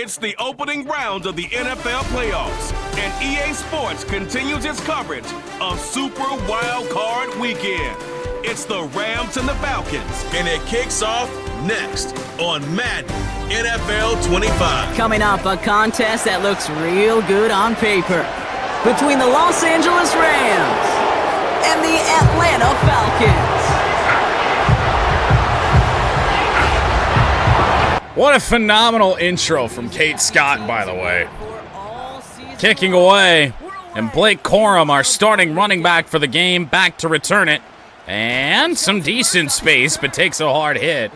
It's the opening round of the NFL playoffs, and EA Sports continues its coverage of Super Wild Card Weekend. It's the Rams and the Falcons, and it kicks off next on Madden NFL 25. Coming up, a contest that looks real good on paper between the Los Angeles Rams and the Atlanta Falcons. What a phenomenal intro from Kate Scott, by the way. Kicking away, and Blake Corum, our starting running back for the game, back to return it. And some decent space, but takes a hard hit.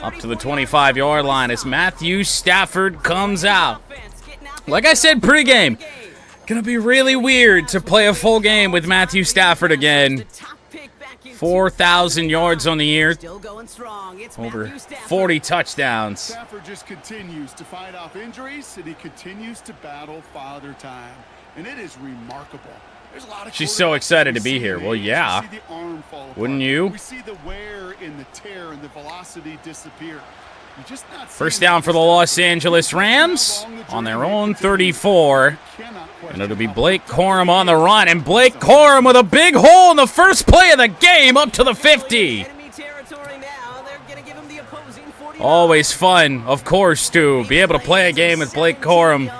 Up to the 25-yard line as Matthew Stafford comes out. Like I said pregame, gonna be really weird to play a full game with Matthew Stafford again. 4,000 yards on the year, over 40 touchdowns. Stafford just continues to fight off injuries, and he continues to battle Father Time, and it is remarkable. There's a lot of She's so excited to be here. Well, yeah. Wouldn't you? We see the wear and the tear and the velocity disappear. First down for the Los Angeles Rams on their own 34. And it'll be Blake Corum on the run. And Blake Corum with a big hole in the first play of the game up to the 50. Always fun, of course, to be able to play a game with Blake Corum.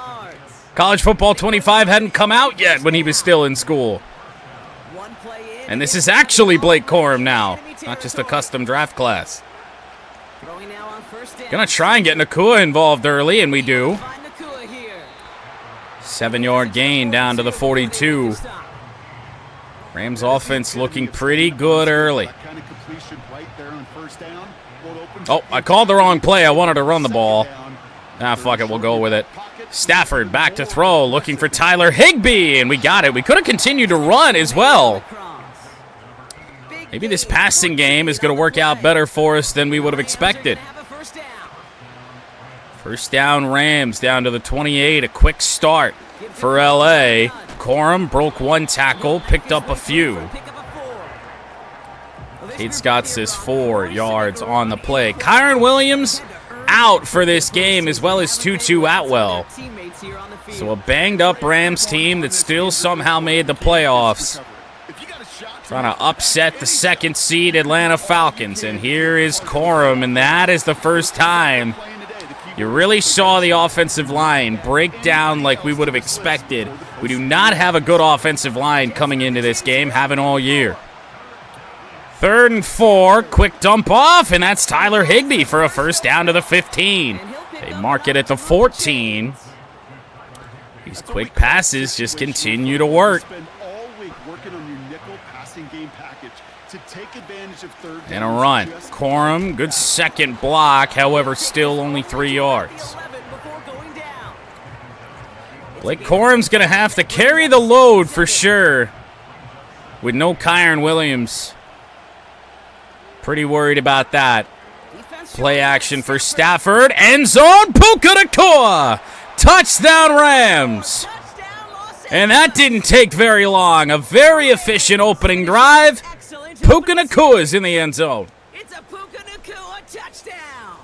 College Football 25 hadn't come out yet when he was still in school. And this is actually Blake Corum now, not just a custom draft class. Gonna try and get Nakua involved early, and we do. 7-yard gain down to the 42. Rams offense looking pretty good early. Oh, I called the wrong play. I wanted to run the ball. Ah, fuck it. We'll go with it. Stafford back to throw, looking for Tyler Higbee, and we got it. We could have continued to run as well. Maybe this passing game is going to work out better for us than we would have expected. First down Rams down to the 28. A quick start for LA. Corum broke one tackle, picked up a few. Kate Scott says 4 yards on the play. Kyron Williams out for this game, as well as Tutu Atwell. So a banged-up Rams team that still somehow made the playoffs. Trying to upset the second seed Atlanta Falcons. And here is Corum, and that is the first time you really saw the offensive line break down like we would have expected. We do not have a good offensive line coming into this game, haven't all year. 3rd and 4, quick dump off, and that's Tyler Higbee for a first down to the 15. They mark it at the 14. These quick passes just continue to work. And a run. Corum, good second block, however, still only 3 yards. Blake Corum's going to have to carry the load for sure with no Kyron Williams. Pretty worried about that. Play action for Stafford. End zone, Puka Nacua. Touchdown Rams. And that didn't take very long. A very efficient opening drive. Puka Nacua is in the end zone. It's a Puka Nacua touchdown.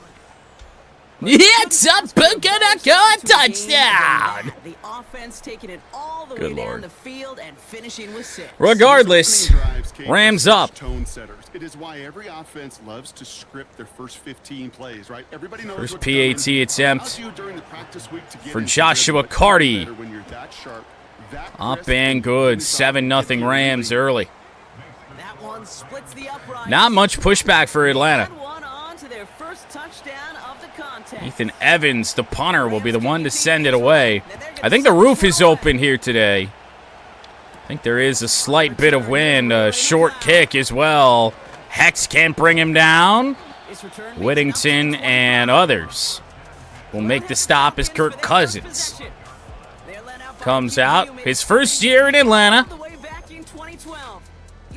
It's a Puka Nacua touchdown. The offense taking it all the Good way Lord. down the field and finishing with 6. Regardless, Rams up. It is why every offense loves to script their first 15 plays, right? Everybody knows First what PAT attempt for Joshua Carty. Up and good. 7-0 Rams early. Not much pushback for Atlanta. Ethan Evans, the punter, will be the one to send it away. I think the roof is open here today. I think there is a slight bit of wind, a short kick as well. Hex can't bring him down. Whittington and others will make the stop as Kirk Cousins comes out. His first year in Atlanta,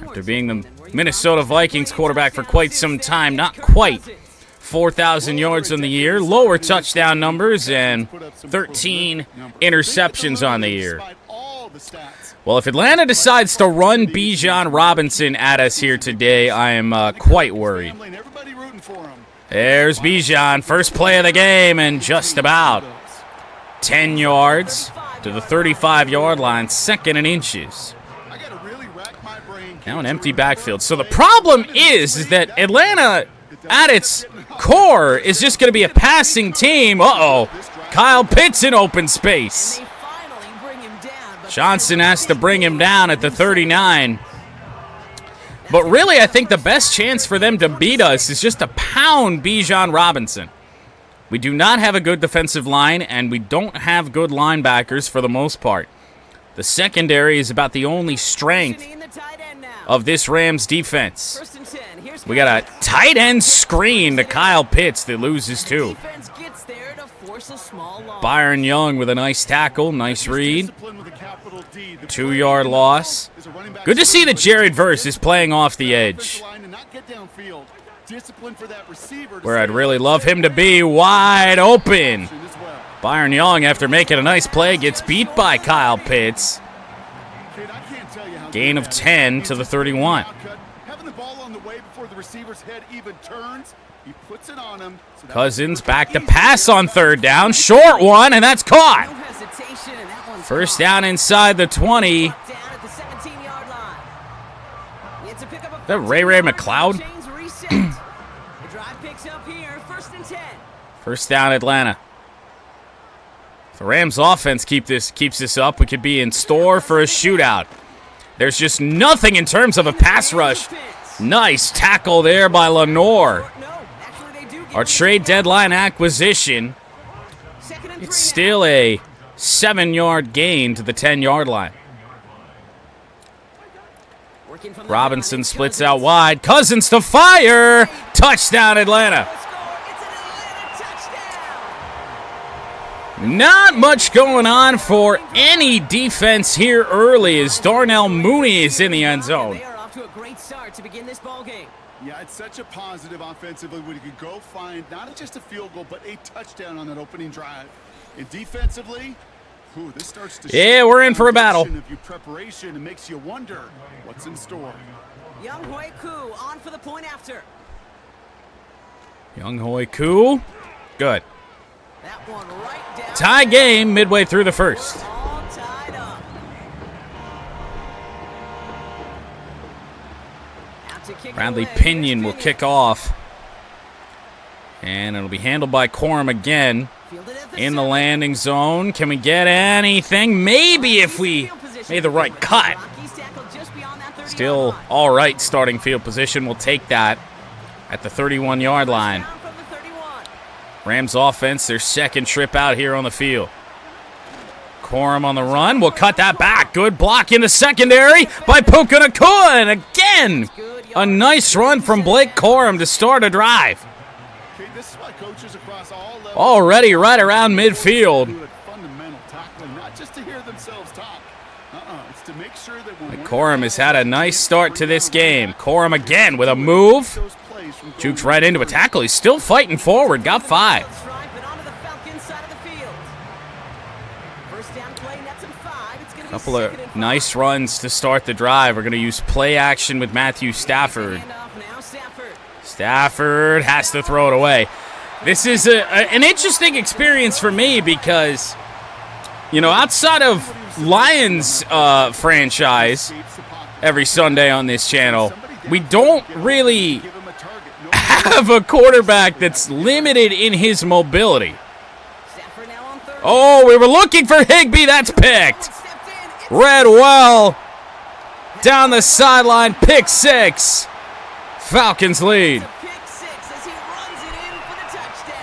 after being the Minnesota Vikings quarterback for quite some time. Not quite 4,000 yards on the year, lower touchdown numbers, and 13 interceptions on the year. Well, if Atlanta decides to run Bijan Robinson at us here today, I am quite worried. There's Bijan, first play of the game, and just about 10 yards to the 35-yard line, 2nd and inches. Now an empty backfield. So the problem is that Atlanta, at its core, is just going to be a passing team. Uh-oh. Kyle Pitts in open space. Johnson has to bring him down at the 39. But really, I think the best chance for them to beat us is just to pound Bijan Robinson. We do not have a good defensive line, and we don't have good linebackers for the most part. The secondary is about the only strength of this Rams defense. We got a tight end screen to Kyle Pitts that loses 2. Byron Young with a nice tackle, nice read. 2-yard loss. Good to see that Jared Verse is playing off the edge, where I'd really love him to be, wide open. Byron Young, after making a nice play, gets beat by Kyle Pitts. Gain of 10 to the 31. Cousins back to pass on 3rd down. Short one, and that's caught. First down inside the 20. Is that Ray McLeod? First down, Atlanta. If the Rams offense keeps this up, we could be in store for a shootout. There's just nothing in terms of a pass rush. Nice tackle there by Lenore. Our trade deadline acquisition. It's still a 7-yard gain to the 10-yard line. Robinson splits out wide. Cousins to fire. Touchdown, Atlanta. Not much going on for any defense here early as Darnell Mooney is in the end zone. They are off to a great start to begin this ball game. Yeah, it's such a positive offensively when you could go find not just a field goal, but a touchdown on that opening drive. And defensively, this starts to we're in for a battle. Of your preparation, and makes you wonder what's in store. Young Hoi Koo on for the point after. Young Hoi Koo. Good. That one right down. Tie game midway through the first. All tied up. Out to kick Bradley away. Pinion will kick off. And it'll be handled by Corum again. Fielded at In the 7. landing zone. Can we get anything? Maybe if we made the right cut. Rockies tackle just beyond that 30-yard Still line. all right starting field position. We'll take that at the 31-yard line. Down from the 31. Rams offense, their second trip out here on the field. Corum on the run. We'll cut that back. Good block in the secondary by Puka Nacua. And again, a nice run from Blake Corum to start a drive. Okay, this is why coaches across all levels Already right around midfield. do fundamental tackling, not just to hear themselves talk. It's to make sure that when Corum has had a nice start to this game. Corum again with a move. those plays from Jukes right into a tackle. He's still fighting forward. Got 5. That's right, but onto the Falcons side of the field. First down play, nets and 5. It's going to be Couple of 2nd and 5. nice runs to start the drive. We're going to use play action with Matthew Stafford. Handoff now, Stafford. Stafford has to throw it away. This is an interesting experience for me because, outside of Lions franchise every Sunday on this channel, we don't really give them a target. No have a quarterback that's limited in his mobility. Stafford now on 3rd. Oh, we were looking for Higbee. That's picked. Stepped in. It's Read well. Down the sideline. Pick 6. Falcons lead. a pick 6 as he runs it in for the touchdown.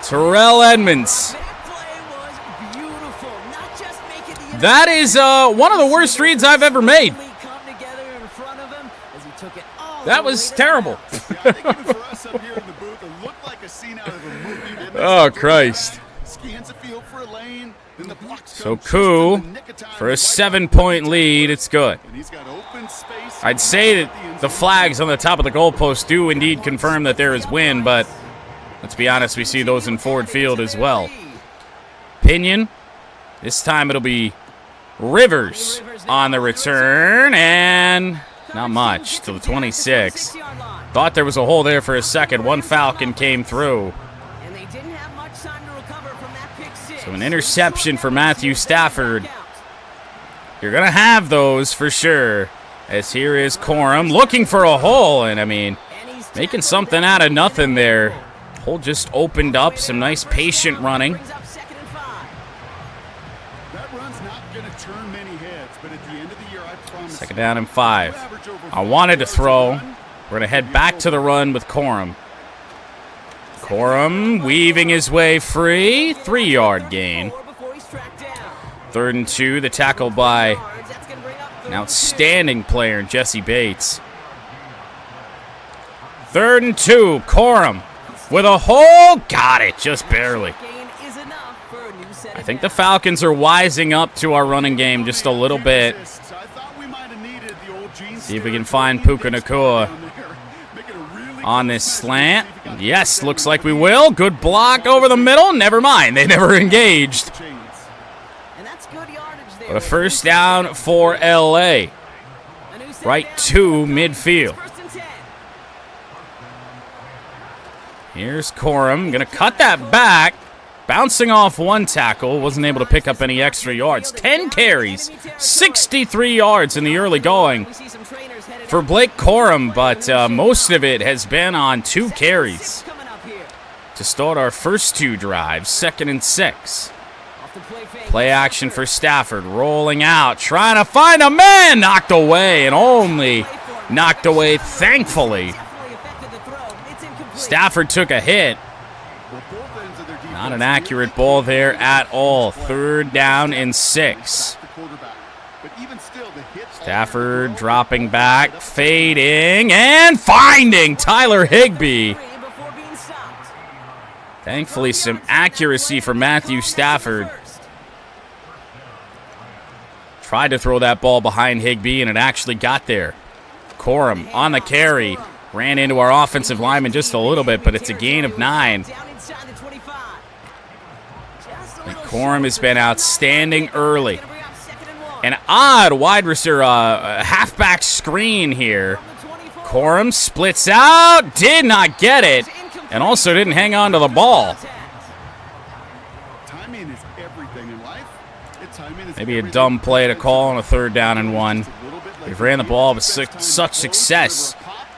Terrell Edmonds. That play was beautiful. Not just making the That is one of the worst reads I've ever made. come together in front of him as he took it all That the was way to terrible. the house. Yeah, I think even for us up here in the booth, it looked like a scene out of a movie. didn't it? Oh, Christ. Scans the field for a lane, then the blocks So come just Koo, in the nick of time for a to wipe 7-point lead, it's good. out. And he's got open space. I'd say that the flags on the top of the goalpost do indeed confirm that there is wind, but let's be honest, we see those in Ford Field as well. Pinion. This time it'll be Rivers on the return, and not much to the 26. 26-yard line. Thought there was a hole there for a second. One Falcon came through. And they didn't have much time to recover from that pick six. So an interception for Matthew Stafford. You're going to have those for sure. As here is Corum looking for a hole. And, I mean, making something out of nothing there. Hole just opened up. Some nice patient running. That run's not going to turn many heads, but at the end of the year, I promise. Second down and 5. I wanted to throw. We're going to head back to the run with Corum. Corum weaving his way free. 3-yard gain. 3rd and 2. The tackle by an outstanding player, Jesse Bates. 3rd and 2. Corum with a hole. Got it. Just barely. I think the Falcons are wising up to our running game just a little bit. See if we can find Puka Nacua on this slant. Yes, looks like we will. Good block over the middle. Never mind. They never engaged. But a first down for LA. Right to midfield. Here's Corum. Going to cut that back. Bouncing off one tackle. Wasn't able to pick up any extra yards. 10 carries. 63 yards in the early going for Blake Corum, but most of it has been on 2 carries to start our first 2 drives. 2nd and 6. Play action for Stafford, rolling out, trying to find a man. Knocked away, and only knocked away, thankfully. Stafford took a hit. Not an accurate ball there at all. 3rd down and 6. Stafford dropping back, fading, and finding Tyler Higbee. Thankfully, some accuracy for Matthew Stafford. Tried to throw that ball behind Higbee, and it actually got there. Corum on the carry. Ran into our offensive lineman just a little bit, but it's a gain of 9. And Corum has been outstanding early. An odd wide receiver, halfback screen here. Corum splits out, did not get it, and also didn't hang on to the ball. Maybe a dumb play to call on a 3rd down and 1. We've ran the ball with such success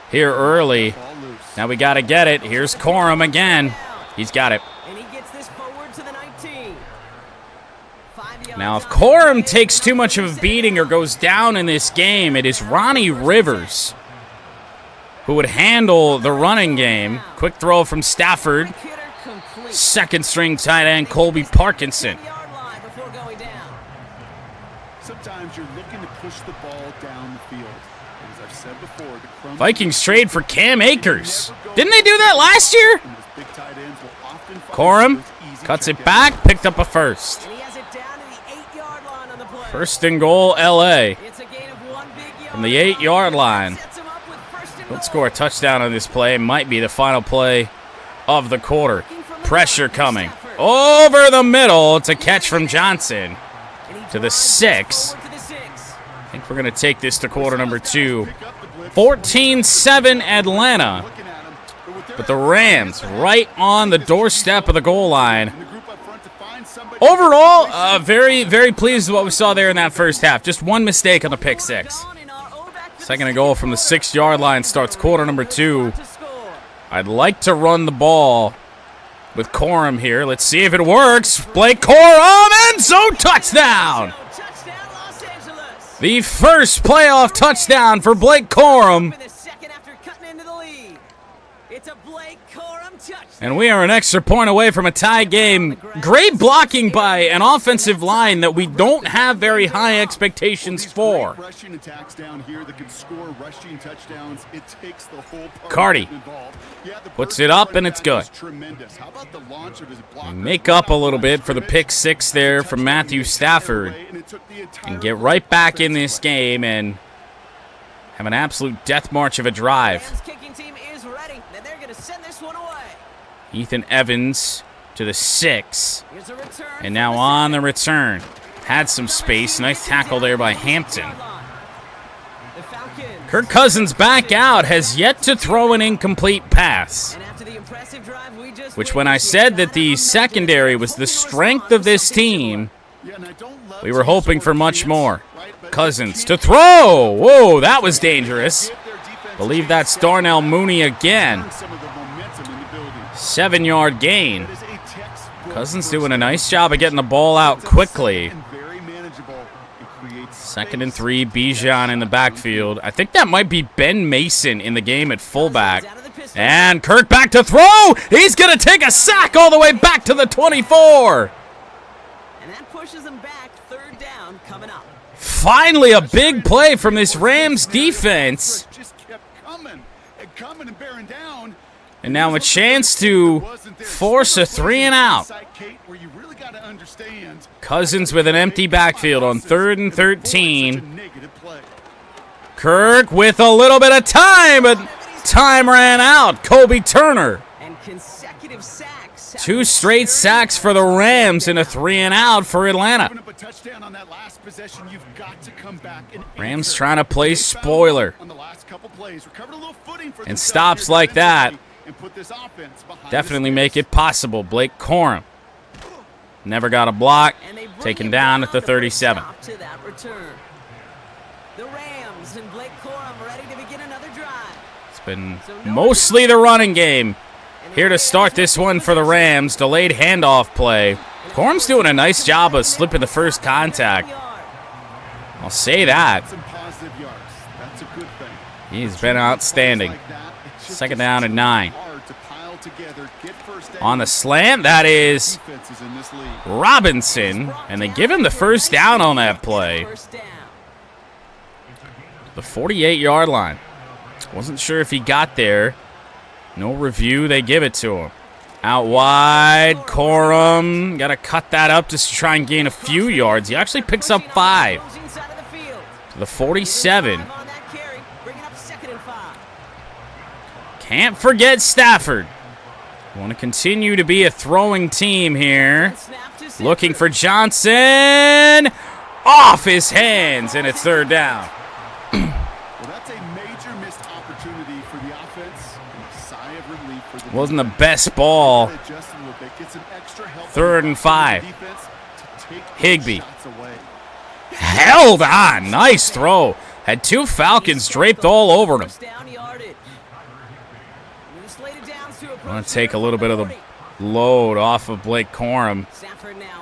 here early. Now we got to get it. Here's Corum again. He's got it. Now, if Corum takes too much of a beating or goes down in this game, it is Ronnie Rivers who would handle the running game. Quick throw from Stafford. 2nd string tight end Colby Parkinson. Sometimes you're looking to push the ball down the field. As I've said before, the Vikings trade for Cam Akers. Didn't they do that last year? Corum cuts it back, picked up a first. 1st and goal, LA. From the 8-yard line. Don't score a touchdown on this play. Might be the final play of the quarter. Pressure coming. Over the middle. It's a catch from Johnson. To the 6. I think we're going to take this to quarter number 2. 14-7 Atlanta. But the Rams right on the doorstep of the goal line. Overall, very, very pleased with what we saw there in that first half. Just one mistake on the pick 6. 2nd and goal from the 6-yard line starts quarter number 2. I'd like to run the ball with Corum here. Let's see if it works. Blake Corum, end zone touchdown. The first playoff touchdown for Blake Corum. And we are an extra point away from a tie game. Great blocking by an offensive line that we don't have very high expectations for. Cardi puts it up, and it's good. Make up a little bit for the pick 6 there from Matthew Stafford and get right back in this game and have an absolute death march of a drive. Ethan Evans to the 6. And now on the return. Had some space. Nice tackle there by Hampton. The Falcons. Kirk Cousins back out, has yet to throw an incomplete pass. And after the impressive drive we just Which when I said that the secondary was the strength of this team, we were hoping for much more. Cousins to throw. Whoa, that was dangerous. Believe that's Darnell Mooney again. 7-yard gain. Cousins doing a nice job of getting the ball out quickly. 2nd and 3, Bijan in the backfield. I think that might be Ben Mason in the game at fullback. And Kirk back to throw. He's going to take a sack all the way back to the 24. And that pushes him back. 3rd down coming up. Finally a big play from this Rams defense. And now a chance to force a 3 and out. Cousins with an empty backfield on 3rd and 13. Kirk with a little bit of time, but time ran out. Kobe Turner. And consecutive sacks. 2 straight sacks for the Rams and a 3 and out for Atlanta. Rams trying to play spoiler. And stops like that definitely make it possible. Blake Corum never got a block, taken down at the 37. To that return. The Rams and Blake Corum ready to begin another drive. It's been mostly the running game here to start this one for the Rams. Delayed handoff play. Corum's doing a nice job of slipping the first contact. I'll say that. He's been outstanding. 2nd down and 9. On the slant, that is Robinson, and they give him the first down on that play. The 48-yard line. Wasn't sure if he got there. No review, they give it to him. Out wide, Corum. Got to cut that up just to try and gain a few yards. He actually picks up 5. To the 47. Can't forget Stafford. Want to continue to be a throwing team here. Looking for Johnson. Off his hands, and it's 3rd down. Wasn't the best ball. 3rd and 5. Higbee. Held on. Nice throw. Had 2 Falcons draped all over him. I'm going to take a little bit of the load off of Blake Corum.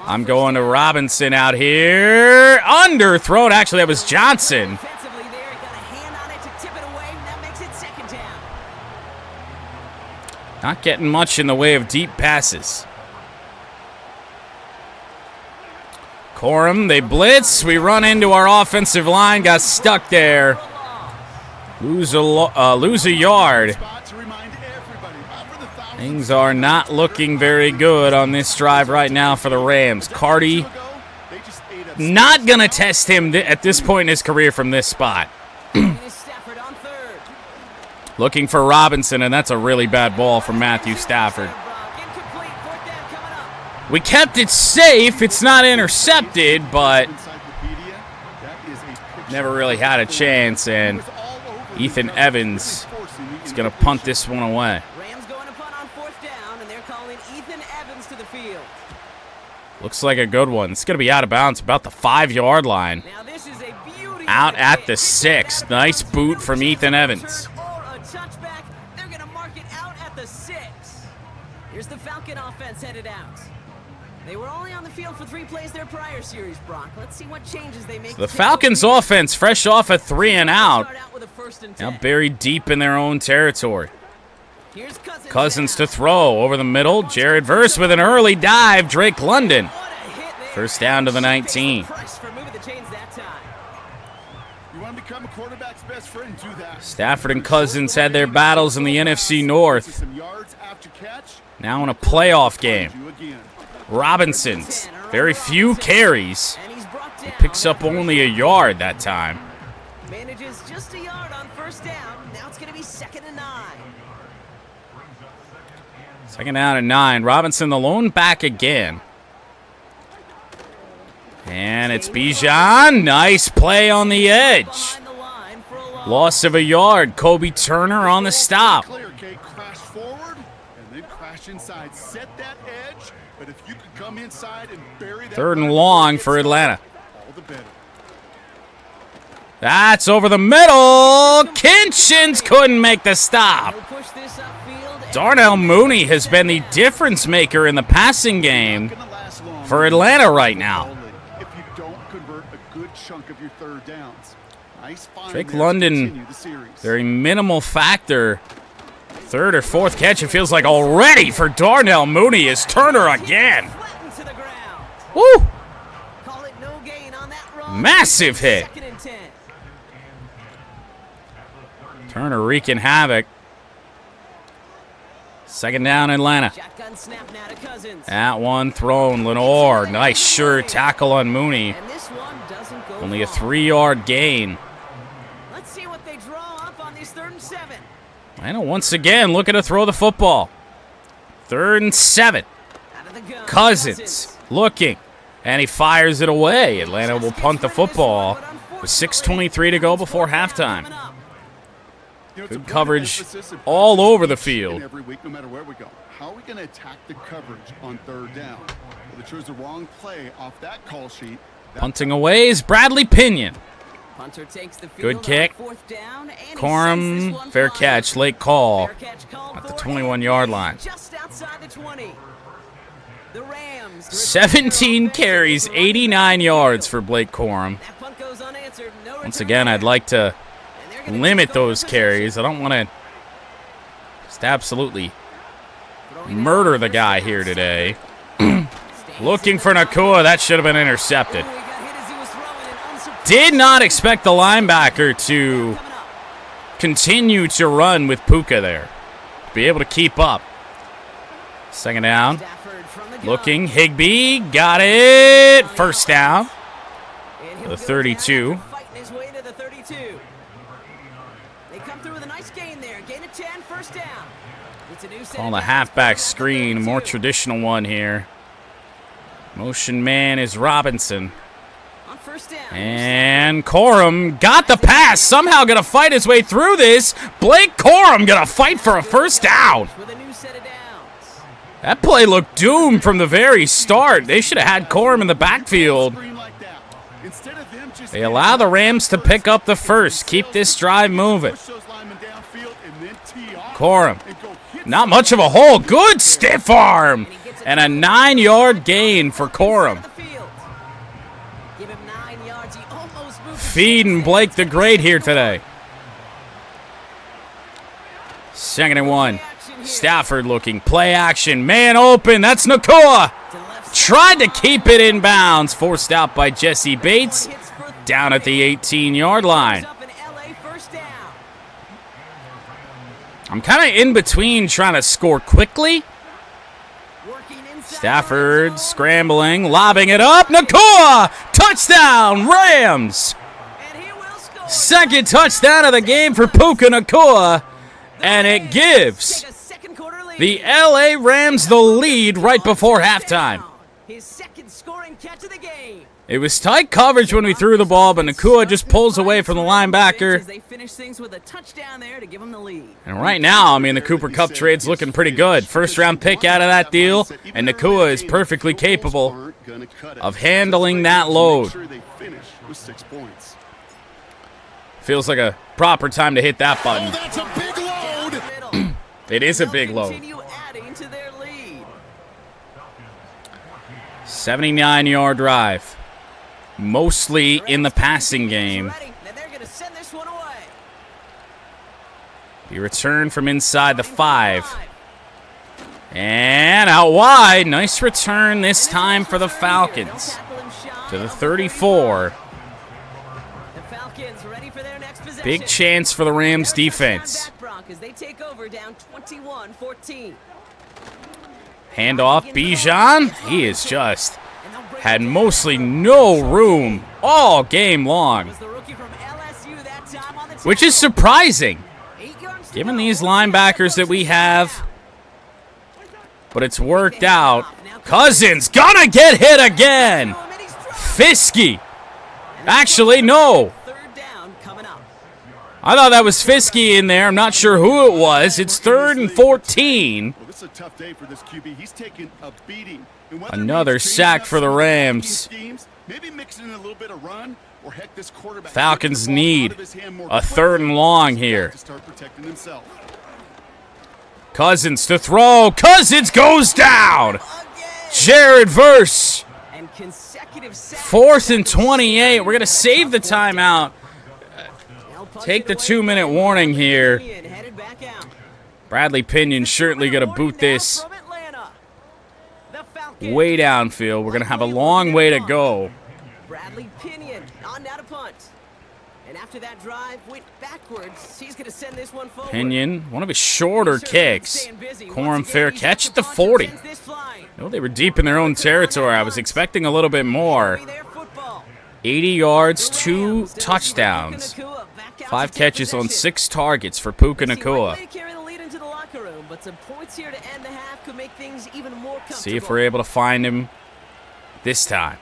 I'm going to Robinson out here. Underthrown. Actually, that was Johnson. Not getting much in the way of deep passes. Corum, they blitz. We run into our offensive line. Got stuck there. Lose a yard. Things are not looking very good on this drive right now for the Rams. Carty, not going to test him at this point in his career from this spot. Looking for Robinson, and that's a really bad ball from Matthew Stafford. We kept it safe. It's not intercepted, but never really had a chance, and Ethan Evans is going to punt this one away. Looks like a good one. It's going to be out of bounds about the 5-yard line. Out at the 6. Nice boot from Ethan Evans. Here's the Falcon offense headed out. They were only on the field for 3 plays their prior series, Brock. Let's see what changes they make. So the Falcons offense fresh off a 3 and out. Now buried deep in their own territory. Cousins to throw over the middle. Jared Verse with an early dive. Drake London. First down to the 19. Stafford and Cousins had their battles in the NFC North. Now in a playoff game. Robinson's very few carries. He picks up only a yard that time. Manages just a yard on first down. Now it's going to be 2nd and 9. 2nd down and 9. Robinson the lone back again. And it's Bijan. Nice play on the edge. Loss of a yard. Kobe Turner on the stop. Clear, Kate. Crash forward and then crash inside. Set that edge, but if you could come inside and bury that. 3rd and long for Atlanta. All the better. That's over the middle. Kinchins couldn't make the stop. Darnell Mooney has been the difference maker in the passing game for Atlanta right now. If you don't convert a good chunk of your 3rd downs. Nice find Drake there to London, continue the series. very minimal factor. 3rd or 4th catch, it feels like already for Darnell Mooney is Turner again. Woo! Massive hit. Turner wreaking havoc. 2nd down, Atlanta. At one thrown, Lenore. Nice sure tackle on Mooney. Only a 3-yard gain. Let's see what they draw up on these 3rd and 7. Atlanta once again looking to throw the football. 3rd and 7. Cousins looking. And he fires it away. Atlanta will punt the football with 6:23 to go before halftime. Good coverage all over the field. Every week, no matter where we go. How are we going to attack the coverage on 3rd down? Well, they chose the wrong play off that call sheet. Punting away is Bradley Pinion. Punter takes the field. Good kick. 4th down, and he Corum, sends this one fair flying. catch, late call Fair catch called at the for 21-yard a line. just outside the 20. The Rams 17 carries, 89 yards for Blake Corum. That punt goes unanswered. No Once return again, there. I'd like to And they're gonna limit take over those possession. carries. I don't want to just absolutely murder the guy here today. Looking for Nakua. That should have been intercepted. Ooh, he got hit as he was throwing an unsurprised Did not expect the linebacker to coming up. continue to run with Puka there. Be able to keep up. 2nd down. Stafford from the gun. Looking. Higbee. Got it. 1st down. And he'll The go 32. down after fighting his way to the 32. They come through with a nice gain there. Gain of 10, 1st down. It's a new set On of the downs. halfback screen. More traditional one here. Motion man is Robinson. On 1st down. And Corum got the pass. Somehow going to fight his way through this. Blake Corum going to fight for a 1st down. With a new set of downs. That play looked doomed from the very start. They should have had Corum in the backfield. Screen like that. Instead of them just They allow the Rams to pick up the 1st. Keep this drive moving. push those linemen downfield and then tee off Corum. and go hit Not much of a hole. Good stiff arm. And a 9-yard gain for Corum. The field. Give him 9 yards. He almost moved. Feeding Blake the Great here today. 2nd and 1. Stafford looking. Play action. Man open. That's Nakua. Tried to keep it in bounds. Forced out by Jesse Bates. Down at the 18-yard line. Up in LA, 1st down. I'm kind of in between trying to score quickly. Working inside Stafford the red zone. scrambling. Lobbing it up. Nakua. Touchdown. Rams. And he will score. 2nd touchdown of the game for Puka Nakua. And it gives Take a second quarter lead. the LA Rams the lead right before halftime. His 2nd scoring catch of the game. It was tight coverage when we threw the ball, but Nakua just pulls away from the linebacker. As they finish things with a touchdown there to give him the lead. And right now, I mean, the Cooper Kupp trade's looking pretty good. 1st-round pick out of that deal, and Nakua is perfectly capable of handling that load. Sure they finish with 6 points. Feels like a proper time to hit that button. That's a big load. Middle. It is a They'll big load. Continue adding to their lead. 79-yard drive. Mostly in the passing game. Ready. Now they're going to send this one away. He returned from inside the 5. And out wide. Nice return this time for the Falcons. To the 34. The Falcons ready for their next possession. Big chance for the Rams defense. As they take over down 21-14. Handoff, Bijan. He is just had mostly no room all game long, Was the rookie from LSU that time on the which is surprising 8 yards to given go. these linebackers that we have. But it's worked out. Cousins gonna get hit again. Fisky. Actually, no. 3rd down coming up. I thought that was Fisky in there. I'm not sure who it was. It's 3rd and 14. Well, this is a tough day for this QB. He's taking a beating. Another sack for the Rams. Maybe mixing in a little bit of run, or heck, this quarterback. Falcons need a 3rd and long here. To start protecting himself. Cousins to throw. Cousins goes down. Jared Verse. 4th and 28. We're going to save the timeout. Take the 2-minute warning here. Bradley Pinion certainly going to boot this way downfield. We're going to have a long way to go. Bradley Pinion on now to punt. And after that drive went backwards, he's going to send this one forward. Pinion, one of his shorter kicks. Corum fair catch at the 40. No, they were deep in their own territory. I was expecting a little bit more. 80 yards, 2 touchdowns. 5 catches on 6 targets for Puka Nacua. See if we're able to find him this time.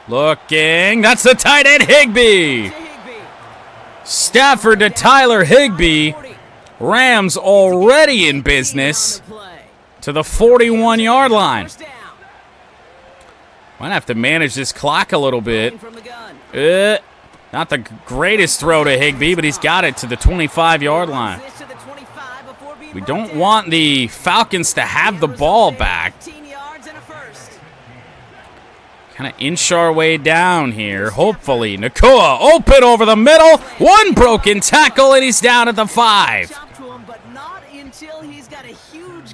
Looking, that's the tight end Higbee. Stafford to Tyler Higbee. Rams already in business to the 41-yard line. Might have to manage this clock a little bit. Not the greatest throw to Higbee, but he's got it to the 25-yard line. We don't want the Falcons to have the ball back. Kind of inch our way down here. Hopefully, Nacua open over the middle. One broken tackle, and he's down at the 5.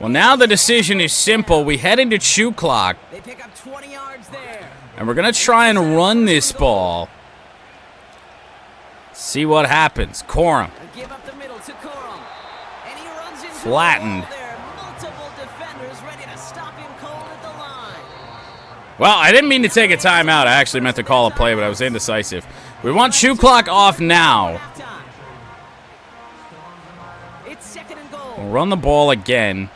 Well, now the decision is simple. We head into chew clock. And we're going to try and run this ball. See what happens. Corum. Flattened. Well, I didn't mean to take a timeout. I actually meant to call a play, but I was indecisive. We want chew clock off now. We'll run the ball again.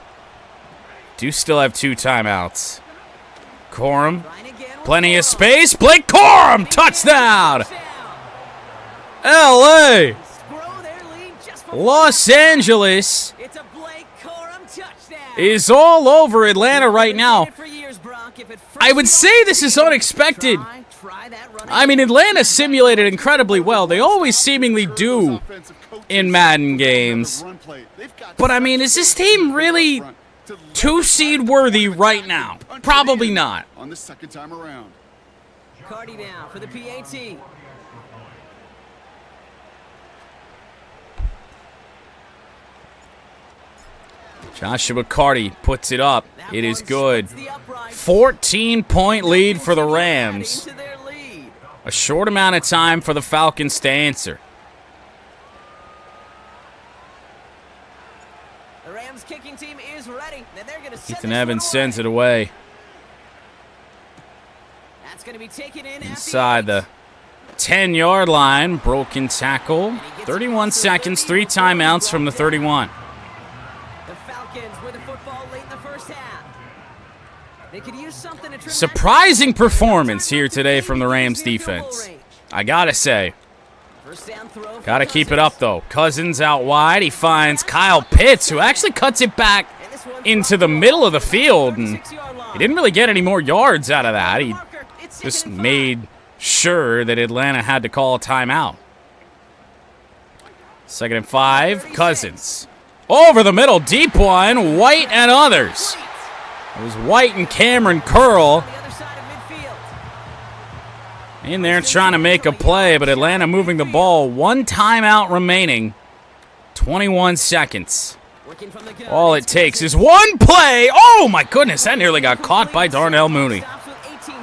Do still have 2 timeouts. Corum. Plenty of space. Blake Corum. Touchdown. L.A. Los Angeles is all over Atlanta right now. I would say this is unexpected. I mean, Atlanta simulated incredibly well. They always seemingly do in Madden games. But, I mean, is this team really 2-seed worthy right now? Probably not. On the second time around. Cardi down for the PAT. Joshua Cardi puts it up. It is good. 14-point lead for the Rams. A short amount of time for the Falcons to answer. The Rams kicking team is ready. Ethan Evans sends it away. That's going to be taken in inside the 10-yard line. Broken tackle. 31 seconds, 3 timeouts from the 31. Surprising performance here today from the Rams defense. I gotta say. Gotta keep it up though. Cousins out wide. He finds Kyle Pitts, who actually cuts it back into the middle of the field. And he didn't really get any more yards out of that. He just made sure that Atlanta had to call a timeout. 2nd and 5. Cousins. Over the middle. Deep one. White and others. It was White and Cameron Curl in there trying to make a play, but Atlanta moving the ball. 1 timeout remaining. 21 seconds. All it takes is 1 play. Oh, my goodness. That nearly got caught by Darnell Mooney.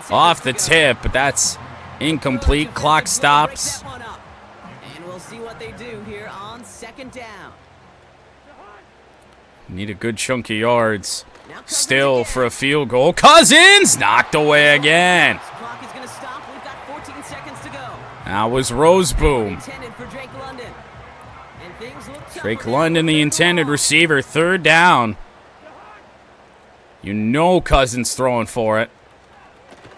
Off the tip, but that's incomplete. Clock stops. And we'll see what they do here on 2nd down. Need a good chunk of yards. Still for a field goal. Cousins knocked away again. That was Roseboom. Drake London, the intended receiver. 3rd down. You know Cousins throwing for it.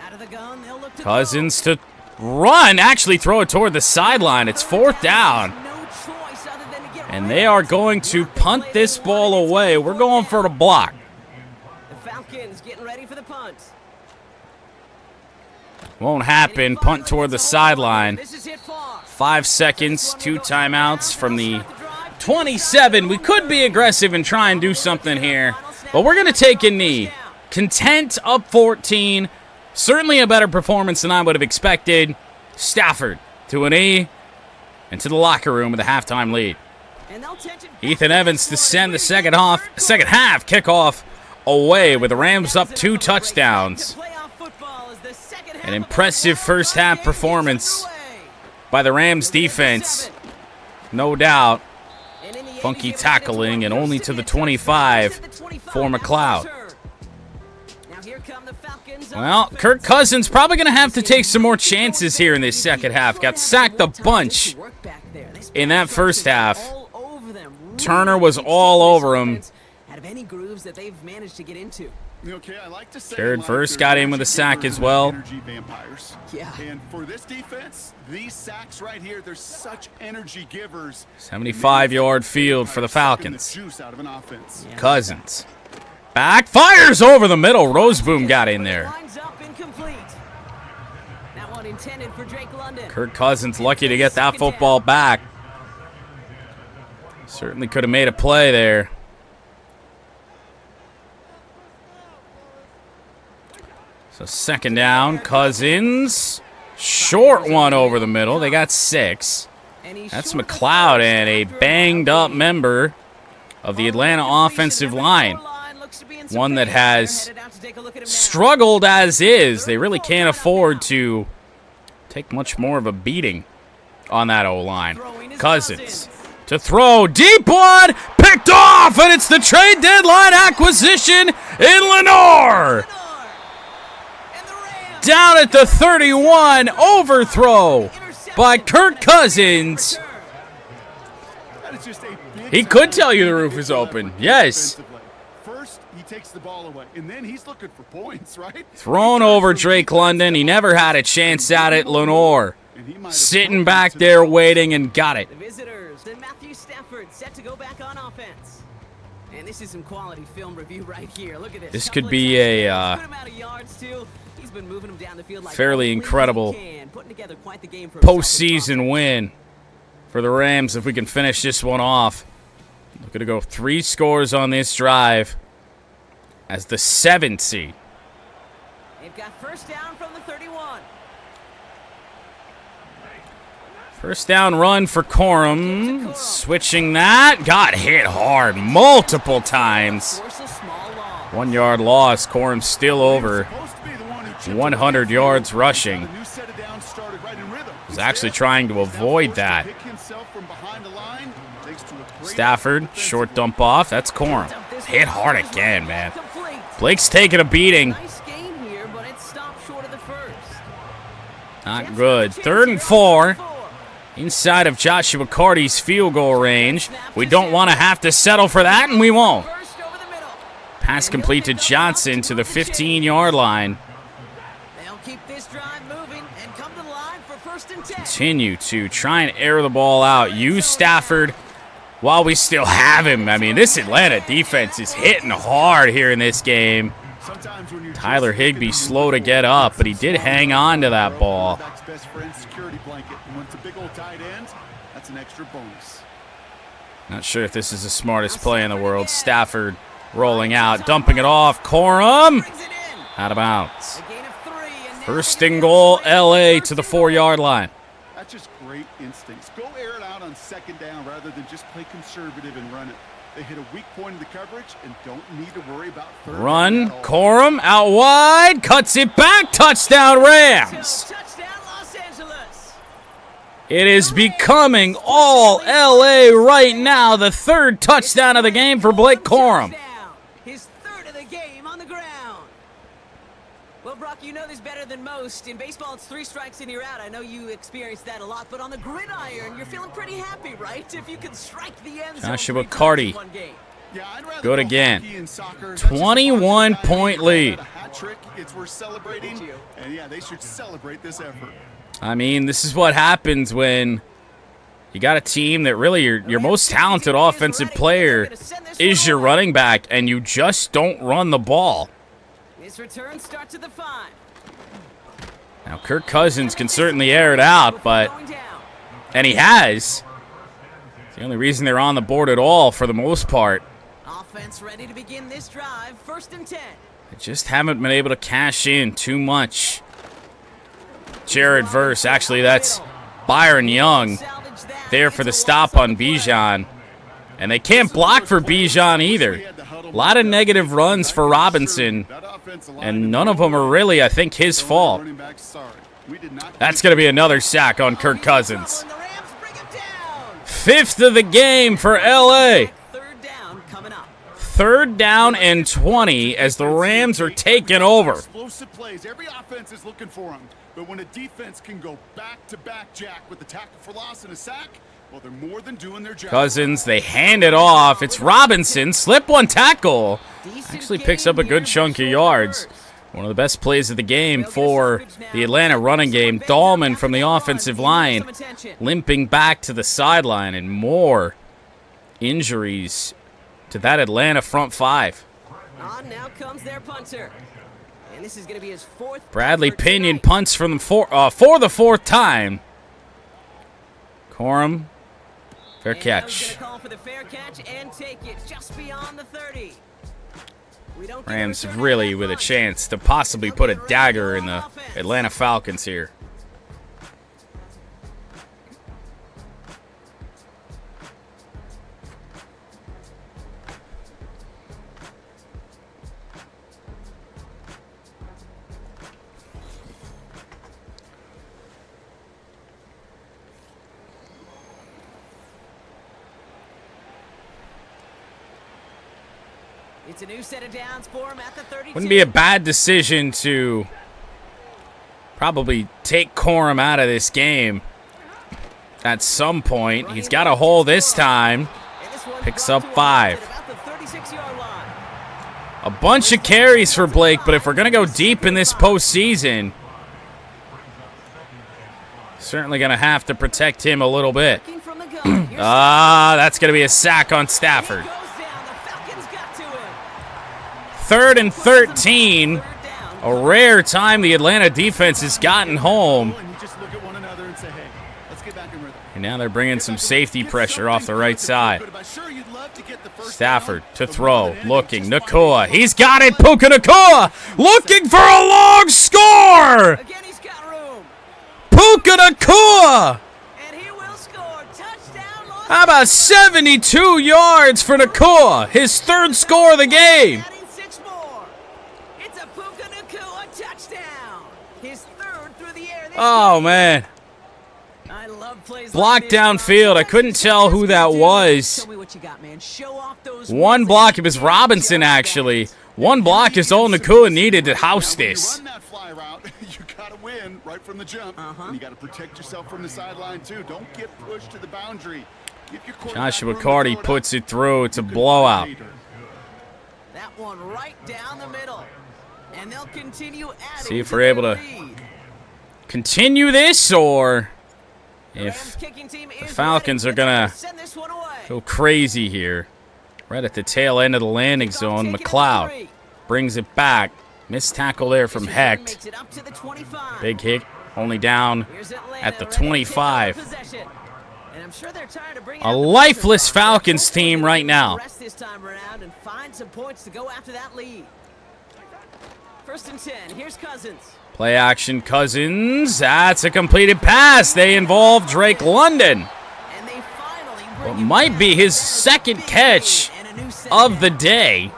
Out of the gun, they'll Cousins to run, actually throw it toward the sideline. It's 4th down. And they are going to punt this ball away. We're going for the block. The Falcons getting ready for the punt. Won't happen. Punt toward the sideline. 5 seconds, 2 timeouts from the 27. We could be aggressive and try and do something here, but we're going to take a knee. Content up 14. Certainly a better performance than I would have expected. Stafford to an knee and to the locker room with a halftime lead. Ethan Evans to send the second half kickoff away with the Rams up 2 touchdowns. An impressive first half performance by the Rams defense. No doubt. Funky tackling and only to the 25 for McLeod. Well, Kirk Cousins probably going to have to take some more chances here in this second half. Got sacked a bunch in that first half. Turner was all over him. Jared Verse got in with a sack as well. And for this defense, these sacks right here, they're such energy givers. 75-yard field for the Falcons. Cousins. Back, fires over the middle. Roseboom got in there. Kirk Cousins lucky to get that football back. Certainly could have made a play there. So second down, Cousins. Short one over the middle. They got 6. That's McLeod and a banged-up member of the Atlanta offensive line. One that has struggled as is. They really can't afford to take much more of a beating on that O-line. Cousins to throw. Deep one. Picked off, and it's the trade deadline acquisition in Lenore. Down at the 31. Overthrow by Kirk Cousins. He could tell you the roof is open. Yes. He takes the ball away, and then he's looking for points, right? Thrown over Drake London. He never had a chance at it. Lenore sitting back there waiting and got it. The visitors, then Matthew Stafford set to go back on offense. And this is some quality film review right here. Look at this. This could be a fairly incredible postseason win for the Rams if we can finish this one off. Looking to go 3 scores on this drive as the 7th seed. They've got first down from the 31. First down run for Corum. Switching that. Got hit hard multiple times. 1 yard loss. Corum still over 100 yards rushing. Was actually trying to avoid that. Stafford, short dump off. That's Corum. Hit hard again, man. Blake's taking a beating. Not good. 3rd and 4. Inside of Joshua Carty's field goal range. We don't want to have to settle for that, and we won't. Pass complete to Johnson to the 15-yard line. Continue to try and air the ball out. Use Stafford while we still have him. I mean, this Atlanta defense is hitting hard here in this game. Tyler Higbee slow to get up, but he did hang on to that ball. Not sure if this is the smartest play in the world. Stafford rolling out, dumping it off. Corum out of bounds. First and goal, LA to the 4-yard line. That's just great instincts. Go air it out on second down rather than just play conservative and run it. They hit a weak point in the coverage and don't need to worry about third. Run, Corum out wide, cuts it back, touchdown Rams. It is becoming all LA right now. The 3rd touchdown of the game for Blake Corum. His 3rd of the game on the ground. Well, Brock, you know this better than most. In baseball, it's 3 strikes and you're out. I know you experienced that a lot, but on the gridiron, you're feeling pretty happy, right? If you can strike the end zone. Joshua Carty. Good again. 21-point lead. hat trick. It's worth celebrating. And yeah, they should celebrate this effort. I mean, this is what happens when you got a team that really your most talented offensive player is your running back, and you just don't run the ball. This return starts at the 5. Now, Kirk Cousins can certainly air it out, and he has. It's the only reason they're on the board at all for the most part. Offense ready to begin this drive. 1st and 10. They just haven't been able to cash in too much. Jared Verse, actually that's Byron Young there for the stop on Bijan. And they can't block for Bijan either. A lot of negative runs for Robinson, and none of them are really, I think, his fault. That's going to be another sack on Kirk Cousins. 5th of the game for LA. 3rd down and 20 as the Rams are taking over. Explosive plays. Every offense is looking for them. But when a defense can go back-to-back, Jack, with the tackle for loss and a sack, well, they're more than doing their job. Cousins, they hand it off. It's Robinson. Slip one tackle. Actually picks up a good chunk of yards. One of the best plays of the game for the Atlanta running game. Dahlman from the offensive line limping back to the sideline, and more injuries to that Atlanta front 5. On now comes their punter. And this is going to be his 4th. Bradley Pinion punts for the 4th time. Corum, fair catch. Call for the fair catch and take it just beyond the 30. Rams really with a chance to possibly put a dagger in the Atlanta Falcons here. It's a new set of downs for him at the 32. Wouldn't be a bad decision to probably take Corum out of this game at some point. He's got a hole this time. Picks up 5. A bunch of carries for Blake, but if we're going to go deep in this postseason, certainly going to have to protect him a little bit. That's going to be a sack on Stafford. 3rd and 13. A rare time the Atlanta defense has gotten home. And now they're bringing some safety pressure off the right side. Stafford to throw, looking, Nakua. He's got it, Puka Nakua, looking for a long score! Puka Nakua! How about 72 yards for Nakua, his 3rd score of the game? Oh, man. Block downfield. I couldn't tell who that was. One block. It was Robinson, actually. One block is all Nakua needed to house this. Run that fly route, you got to win right from the jump. And you got to protect yourself from the sideline, too. Don't get pushed to the boundary. Joshua Carty puts it through. It's a blowout. That one right down the middle. And they'll continue adding. See if we're able to continue this, or if the Falcons are going to go crazy here. Right at the tail end of the landing zone, McLeod brings it back. Missed tackle there from Hecht. Big hit, only down at the 25. A lifeless Falcons team right now. 1st and 10, here's Cousins. Play action, Cousins. That's a completed pass. They involve Drake London. What might be his 2nd catch of the day.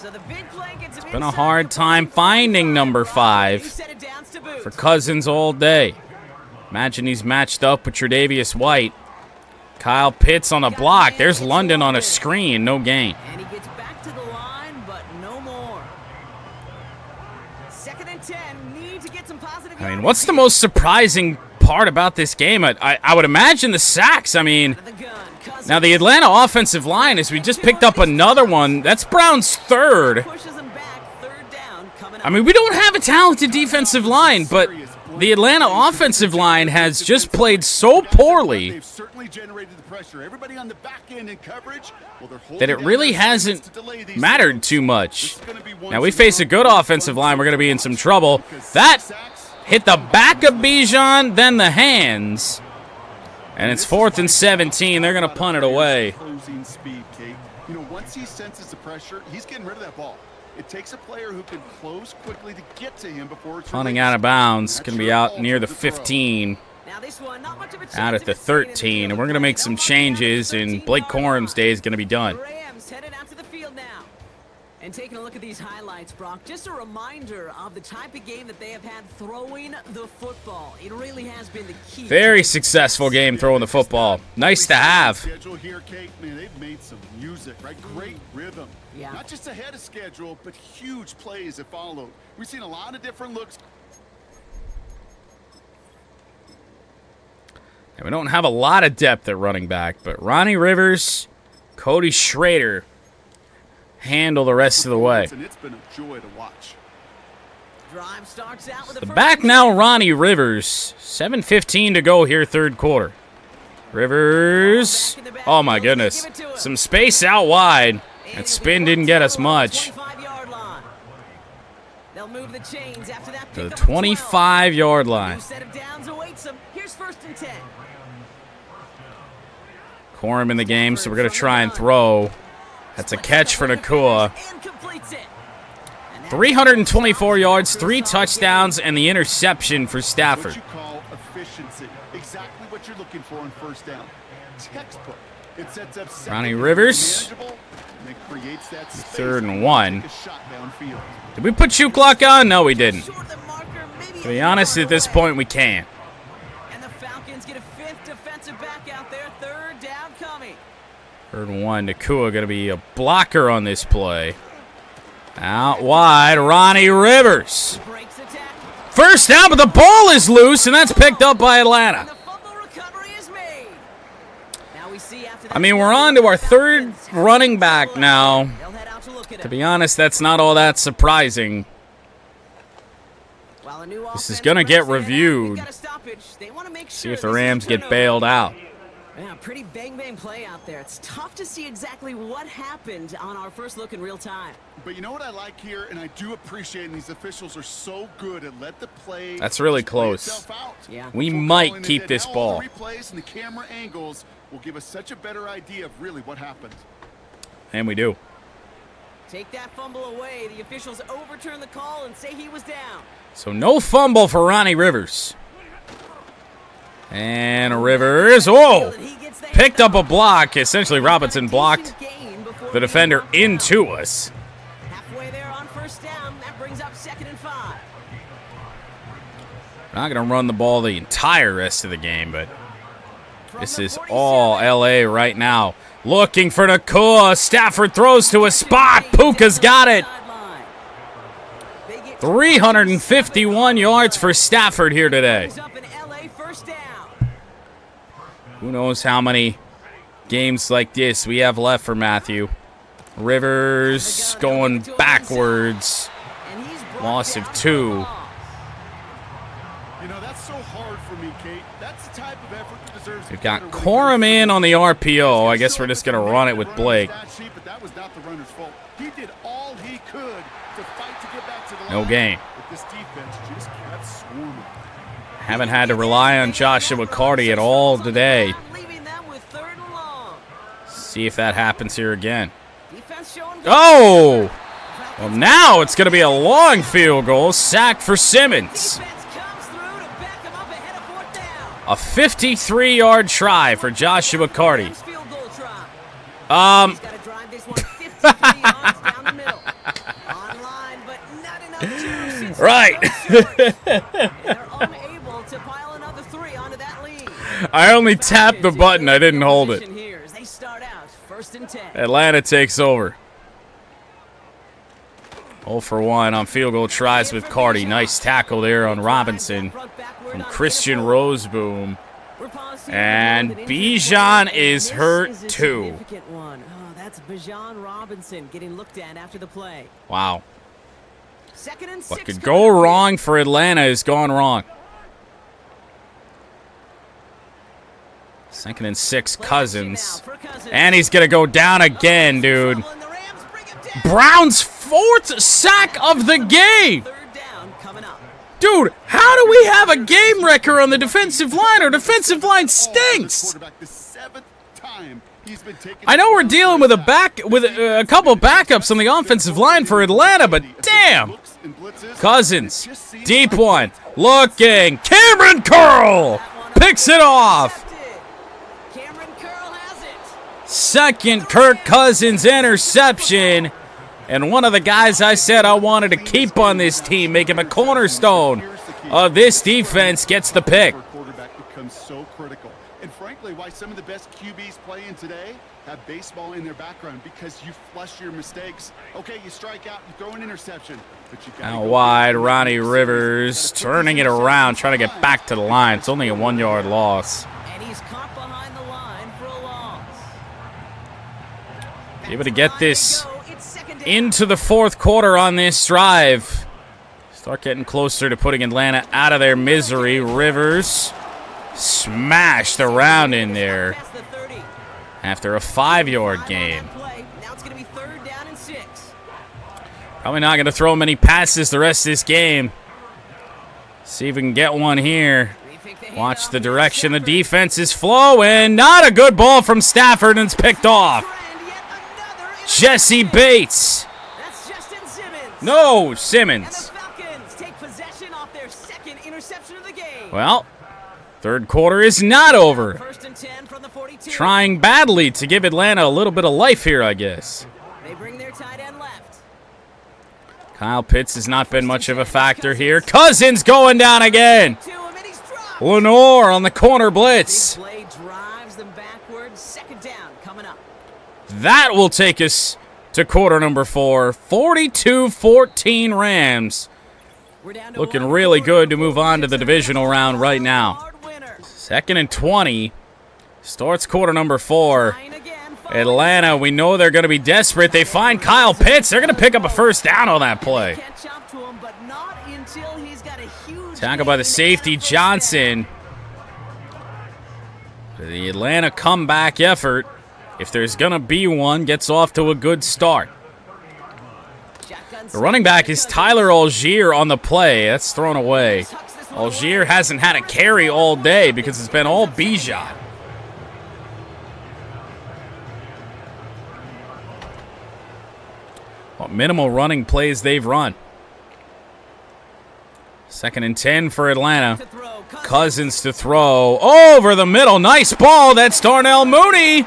It's been a hard time finding number 5 for Cousins all day. Imagine he's matched up with Tre'Davious White. Kyle Pitts on a block. There's London on a screen. No gain. And he gets back to the line, but no more. 2nd and 10. Need to get some positive. I mean, what's the most surprising part about this game? I would imagine the sacks. I mean, now the Atlanta offensive line, as we just picked up another one, that's Brown's 3rd. I mean, we don't have a talented defensive line, but the Atlanta offensive line has just played so poorly that it really hasn't mattered too much. Now, we face a good offensive line, we're going to be in some trouble. That hit the back of Bijan, then the hands. And it's 4th and 17. They're going to punt it away. You know, once he senses the pressure, he's getting rid of that ball. It takes a player who can close quickly to get to him before it's punting out of bounds. Going to be out near the 15. Out at the 13. And we're going to make some changes, and Blake Corum's day is going to be done. And taking a look at these highlights, Brock, just a reminder of the type of game that they have had throwing the football. It really has been the key. Very successful game throwing the football. Nice to have. Schedule here, Kate. Man, they've made some music, right? Great rhythm. Yeah. Not just ahead of schedule, but huge plays that followed. We've seen a lot of different looks. And we don't have a lot of depth at running back, but Ronnie Rivers, Cody Schrader handle the rest of the way. It's been a joy to watch. Drive starts out with The back now, Ronnie Rivers. 7:15 to go here, third quarter. Rivers. Oh, my goodness. Some space out wide. That spin didn't get us much. They'll move the chains after that To the 25-yard line. Here's 1st and 10. Corum in the game, so we're going to try and throw. That's a catch for Nakua. 324 yards, 3 touchdowns, and the interception for Stafford. What you call efficiency. Exactly what you're looking for on first down. Textbook. It sets up Ronnie Rivers. And it creates that space 3rd and 1. to take a shot downfield. Did we put shoe clock on? No, we didn't. To be honest, at this point, we can't. And the Falcons get a 5th defensive back out there. 3rd down coming. 3rd and 1. Nakua going to be a blocker on this play. Out wide, Ronnie Rivers. First down, but the ball is loose, and that's picked up by Atlanta. I mean, we're on to our 3rd running back now. To be honest, that's not all that surprising. This is going to get reviewed. See if the Rams get bailed out. Yeah, pretty bang play out there. It's tough to see exactly what happened on our first look in real time. But you know what I like here, and I do appreciate, and these officials are so good at let the play. That's really close. Yeah. We might keep this ball. The replays and the camera angles will give us such a better idea of really what happened. And we do. Take that fumble away. The officials overturn the call and say he was down. So no fumble for Ronnie Rivers. And Rivers, oh, picked up a block. Essentially, Robinson blocked the defender into us. Halfway there on 1st down. That brings up 2nd and 5. Not going to run the ball the entire rest of the game, but this is all L.A. right now. Looking for Nakua. Stafford throws to a spot. Puka's got it. 351 yards for Stafford here today. Who knows how many games like this we have left for Matthew. Rivers going backwards. Loss of 2. You know, that's so hard for me, Kate. That's the type of effort that deserves. We've got Corum in on the RPO. I guess we're just going to run it with Blake. But that was not the runner's fault. He did all he could to fight to get back to the No line. gain. But this defense just kept swarming. Haven't had to rely on Joshua McCarty at all today. See if that happens here again. Oh! Well, now it's going to be a long field goal. Sack for Simmons. A 53-yard try for Joshua McCarty. Right. I only tapped the button. I didn't hold it. Atlanta takes over. 0 for 1 on field goal tries with Carty. Nice tackle there on Robinson from Christian Roseboom. And Bijan is hurt too. Oh, that's Bijan Robinson getting looked at after the play. Wow. 2nd and 6. What could go wrong for Atlanta is gone wrong. 2nd and 6, Cousins. And he's going to go down again, dude. Brown's 4th sack of the game. Dude, how do we have a game wrecker on the defensive line? Our defensive line stinks. I know we're dealing with a couple backups on the offensive line for Atlanta, but damn. Cousins, deep one, looking. Cameron Curl picks it off. Second Kirk Cousins interception. And one of the guys I said I wanted to keep on this team, make him a cornerstone of this defense, gets the pick. Quarterback becomes so critical. And frankly, why some of the best QBs playing today have baseball in their background, because you flush your mistakes. Okay, you strike out, you throw an interception. But you out wide, Ronnie Rivers turning it around, trying to get back to the line. It's only a 1-yard loss. And he's caught behind the line for a loss. Able to get this into the 4th quarter on this drive. Start getting closer to putting Atlanta out of their misery. Rivers smashed around in there after a 5-yard gain. Now it's going to be 3rd down and 6. Probably not going to throw many passes the rest of this game. See if we can get one here. Watch the direction the defense is flowing. Not a good ball from Stafford, and it's picked off. Jesse Bates. That's Justin Simmons. No, And Simmons. the Falcons take possession off their 2nd interception of the game. Well, 3rd quarter is not over. 1st and 10 from the 42. Trying badly to give Atlanta a little bit of life here, I guess. They bring their tight end left. Kyle Pitts has not been much of a factor here. Cousins going down again. To him, and he's dropped. Lenore on the corner blitz. Big play drives them backwards. 2nd down coming up. That will take us to quarter number 4. 42-14 Rams. We're down to Looking one really quarter. good to move on to the divisional round right now. Hard winner. 2nd and 20. Starts quarter number 4. Trying again. Atlanta, we know they're going to be desperate. They find Kyle Pitts. They're going to pick up a 1st down on that play. Catch up to him, but not until he's got a huge Tackle by the safety, Johnson. The Atlanta comeback effort, if there's going to be one, gets off to a good start. The running back is Tyler Algier on the play. That's thrown away. Algier hasn't had a carry all day because it's been all Bijan. What minimal running plays they've run. 2nd and 10 for Atlanta. Cousins to throw. Over the middle. Nice ball. That's Darnell Mooney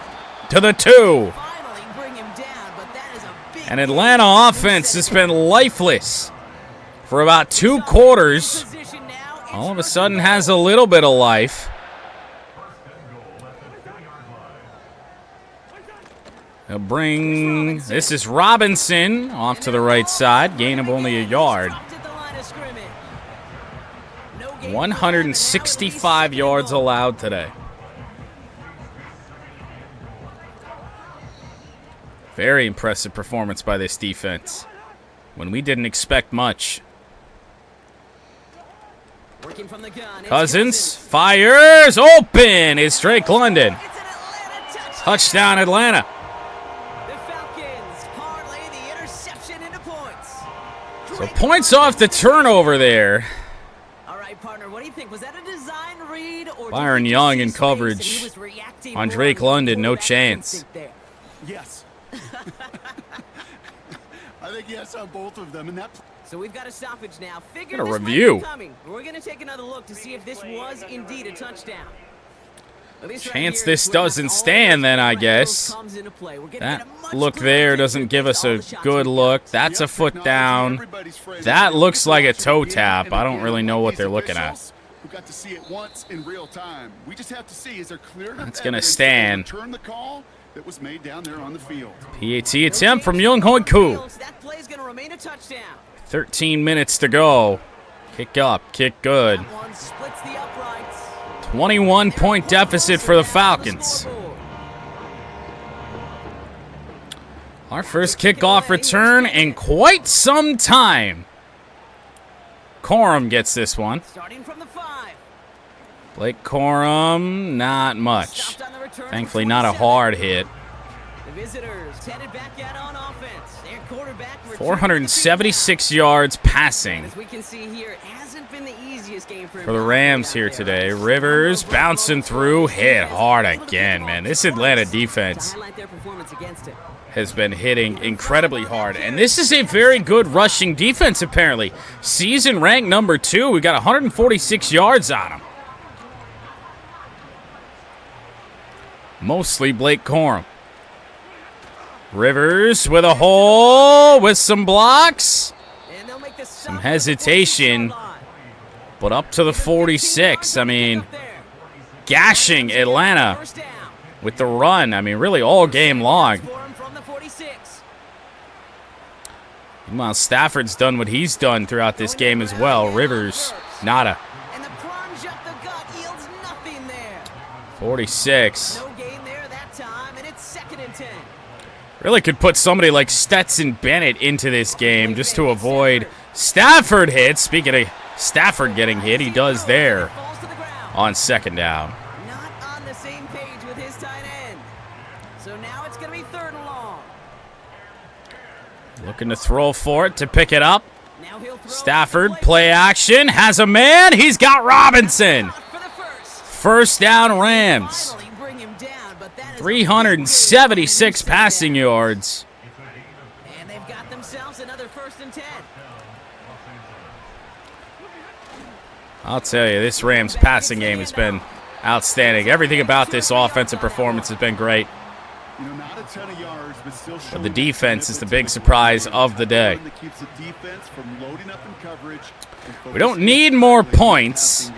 to the 2. And Atlanta offense has been lifeless for about 2 quarters. All of a sudden has a little bit of life. They'll bring, this is Robinson off to the right side. Gain of only a yard. 165 yards allowed today. Very impressive performance by this defense when we didn't expect much. Cousins fires open. It's Drake London. Touchdown Atlanta. The Falcons parlay the interception into points. So points off the turnover there. All right, partner, what do you think? Was that a design read or Byron Young in coverage on Drake London, no chance. Yes. I think yes on both of them, and that. So we've got a stoppage now. Figure Got a this might be review. coming. We're going to take another look to see if this was indeed a touchdown. Chance this doesn't stand then, I guess. That look there doesn't give us a good look. That's a foot down. That looks like a toe tap. I don't really know what they're looking at. We got to see it once in real time. We just have to see, is there clear enough That's gonna evidence stand. to return the call that was made down there on the field. PAT attempt from Young Hoi Koo. That play's going to remain a touchdown. 13 minutes to go. Kick up, kick good. That one splits the uprights. 21-point deficit for the Falcons. Our first kickoff return in quite some time Corum gets this one. Starting from the 5. Blake Corum, not much. Thankfully, not a hard hit. The visitors headed back out on offense. Their quarterback 476 yards passing as we can see here, it hasn't been the easiest game for the Rams here today. Rivers bouncing through, hit hard again, man. This Atlanta defense has been hitting incredibly hard. And this is a very good rushing defense, apparently. Season rank number 2. We got 146 yards on them. Mostly Blake Corum. Rivers with a hole, with some blocks. Some hesitation, but up to the 46. I mean, gashing Atlanta with the run. I mean, really all game long. Meanwhile, Stafford's done what he's done throughout this game as well. Rivers, nada. 46. Really could put somebody like Stetson Bennett into this game just to avoid Stafford hits. Speaking of Stafford getting hit, he does there on second down. Not on the same page with his tight end. So now it's going to be 3rd and long. Looking to throw for it to pick it up. Stafford, play action, has a man. He's got Robinson. First down, Rams. 376 passing yards. And they've got themselves another 1st and 10. I'll tell you, this Rams passing game has been outstanding. Everything about this offensive performance has been great. But the defense is the big surprise of the day. We don't need more points,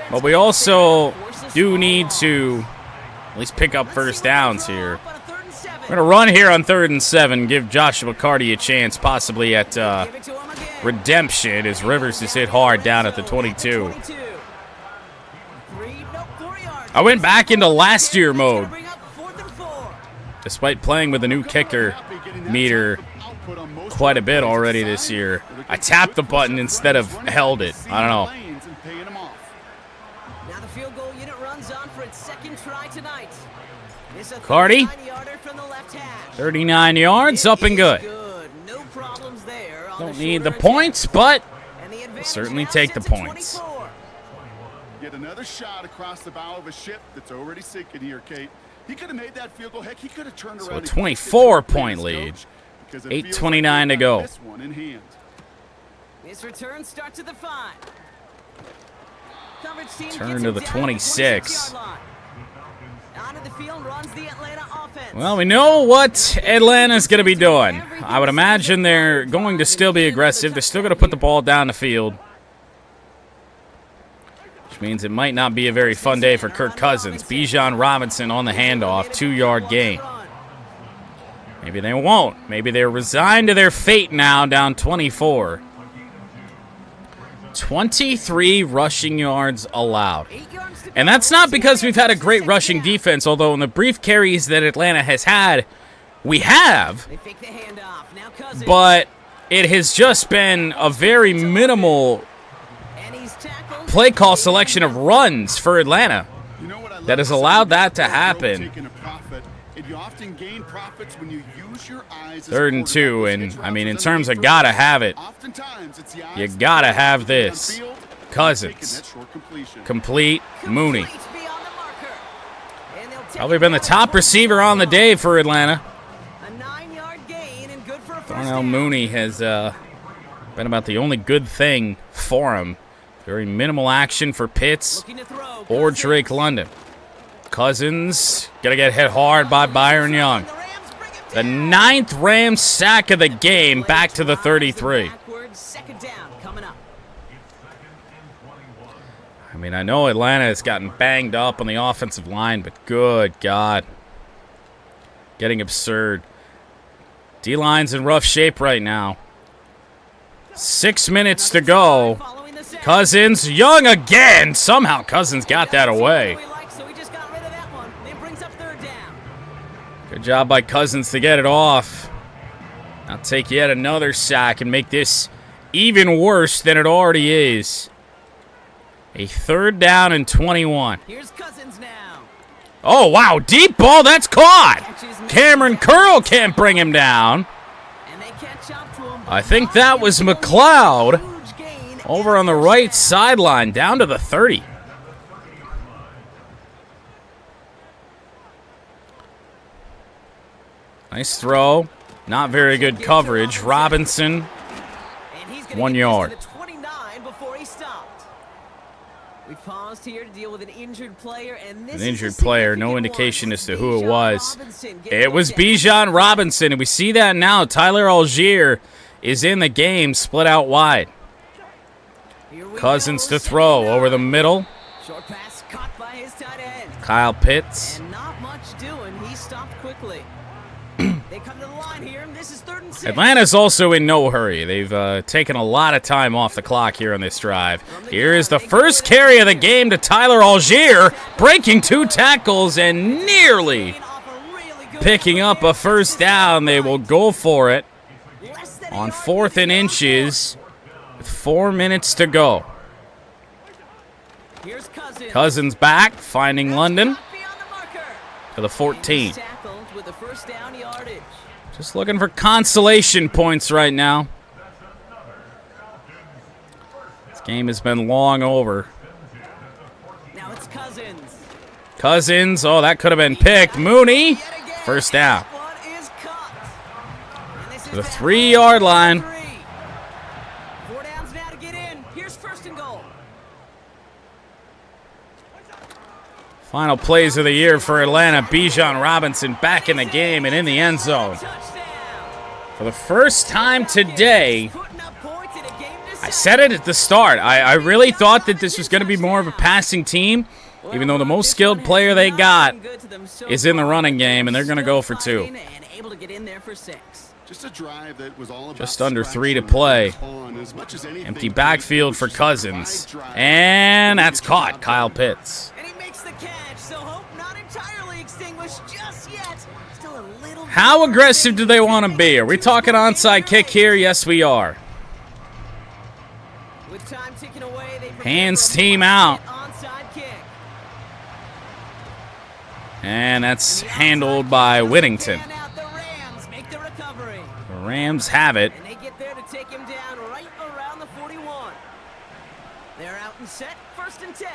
but we also do need to at least pick up first downs here. We're going to run here on 3rd and 7, give Joshua Carty a chance possibly at redemption as Rivers is hit hard down at the 22. I went back into last year mode. Despite playing with a new kicker meter quite a bit already this year, I tapped the button instead of held it. I don't know. Now the field goal unit runs on for its 2nd try tonight. Carty, 39 yards, up and good. No problems there. Don't need the points, but we'll certainly take the points. Get another shot across the bow of a ship that's already sinking here, Kate. He could have made that field goal. Heck, he could have turned around. So a 24-point lead. 8:29 to go. This return starts at the 5. Turn to the 26. Onto the field runs the Atlanta offense. Well, we know what Atlanta's going to be doing. I would imagine they're going to still be aggressive. They're still going to put the ball down the field, which means it might not be a very fun day for Kirk Cousins. Bijan Robinson on the handoff, 2-yard gain. Maybe they won't. Maybe they're resigned to their fate now, down 24. 23 rushing yards allowed. And that's not because we've had a great rushing defense, although in the brief carries that Atlanta has had, we have. But it has just been a very minimal play call selection of runs for Atlanta that has allowed that to happen. 3rd and 2, and I mean, in terms of gotta have it, you gotta have this. Cousins, complete, Mooney. Probably been the top receiver on the day for Atlanta. Darnell Mooney has been about the only good thing for him. Very minimal action for Pitts or Drake London. Cousins gonna get hit hard by Byron Young. The 9th Rams sack of the game, back to the 33. I mean, I know Atlanta has gotten banged up on the offensive line, but good God. Getting absurd. D-line's in rough shape right now. 6 minutes to go. Cousins, Young again. Somehow Cousins got that away. Good job by Cousins to get it off. Now take yet another sack and make this even worse than it already is. A 3rd down and 21. Here's Cousins now. Oh, wow. Deep ball. That's caught. Cameron Curl can't bring him down. And they catch up to him. I think that was McLeod over on the right sideline, down to the 30. Nice throw. Not very good coverage. Robinson, 1 yard. We paused here to deal with an injured player, and this An injured player, no indication as to who it was. It was Bijan Robinson, and we see that now. Tyler Algier is in the game, split out wide. Cousins to throw over the middle. Short pass caught by his tight end. Kyle Pitts. And not much doing. He stopped quickly. They come to the line here, and this is 3rd and 6. Atlanta's also in no hurry. They've taken a lot of time off the clock here on this drive. Here is the first carry of the game to Tyler Algier, breaking 2 tackles and nearly picking up a 1st down. They will go for it on 4th and inches with 4 minutes to go. Cousins back, finding London to the 14. Just looking for consolation points right now. This game has been long over. Now it's Cousins. Cousins, oh, that could have been picked. Mooney, 1st down. To the 3-yard line. 4 downs now to get in. Here's 1st and goal. Final plays of the year for Atlanta. Bijan Robinson back in the game and in the end zone. For the first time today, I said it at the start. I really thought that this was going to be more of a passing team, even though the most skilled player they got is in the running game, and they're going to go for 2. Just under 3 to play. Empty backfield for Cousins. And that's caught. Kyle Pitts. How aggressive do they want to be? Are we talking onside kick here? Yes, we are. Hands team out. And that's handled by Whittington. The Rams have it. And they get there to take him down right around the 41. They're out and set, 1st and 10.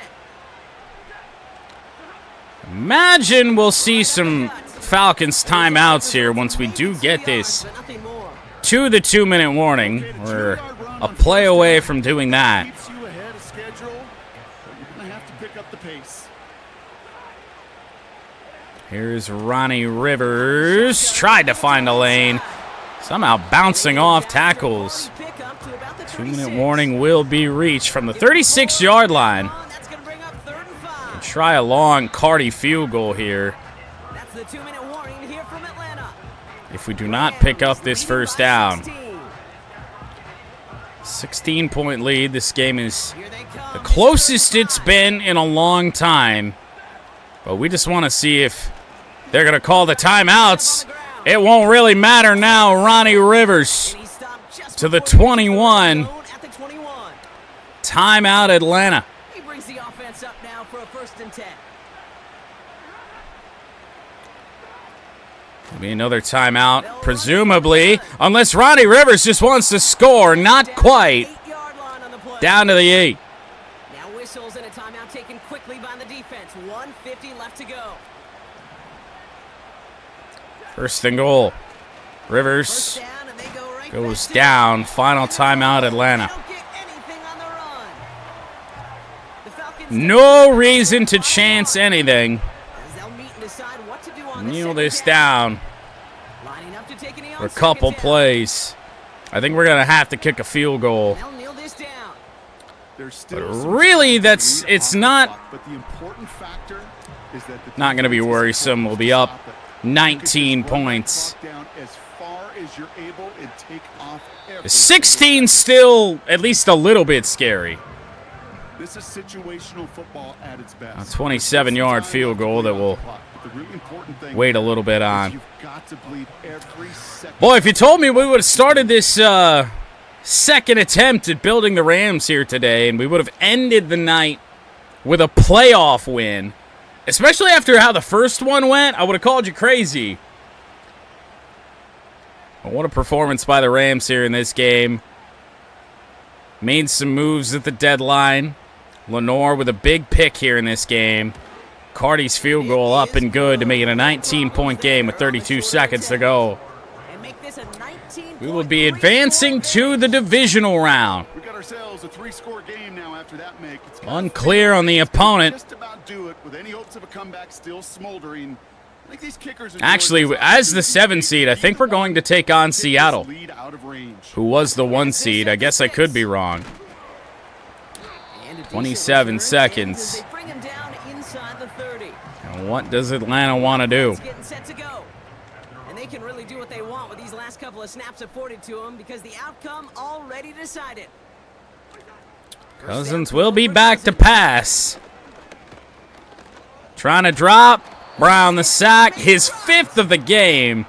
Imagine we'll see some Falcons timeouts here once we do get this to the 2-minute warning. We're a play away from doing that. Here's Ronnie Rivers. Tried to find a lane. Somehow bouncing off tackles. 2-minute warning will be reached from the 36-yard line. And try a long Cardi field goal here. If we do not pick up this 1st down. 16-point lead. This game is the closest it's been in a long time. But we just want to see if they're going to call the timeouts. It won't really matter now. Ronnie Rivers to the 21. Timeout, Atlanta. He brings the offense up now for a 1st and 10. Maybe another timeout, presumably, unless Ronnie Rivers just wants to score. Not quite. Down to the 8. Now whistles and a timeout taken quickly by the defense. 1:50 left to go. 1st and goal. Rivers goes down. Final timeout, Atlanta. No reason to chance anything. Kneel this down for a couple plays. I think we're going to have to kick a field goal. But really, it's not going to be worrisome. We'll be up 19 points. 16 still at least a little bit scary. This is situational football at its best. A 27-yard field goal that will wait a little bit on. Boy, if you told me we would have started this second attempt at building the Rams here today, and we would have ended the night with a playoff win. Especially after how the first one went, I would have called you crazy. But what a performance by the Rams here in this game. Made some moves at the deadline. Lenore with a big pick here in this game. Cardi's field goal up and good to make it a 19-point game with 32 seconds to go. We will be advancing to the divisional round. We got ourselves a 3-score game now after that make. It's Unclear on the opponent. just about do it with any hopes of a comeback still smoldering. I think these kickers are Actually, as the 7 seed, I think we're going to take on Seattle, lead out of range. who was the 1 seed. I guess I could be wrong. 27 seconds. And what does Atlanta want to do? And they can really do what they want with these last couple of snaps afforded to them because the outcome already decided. Cousins will be back to pass. Trying to drop. Brown the sack, his 5th of the game.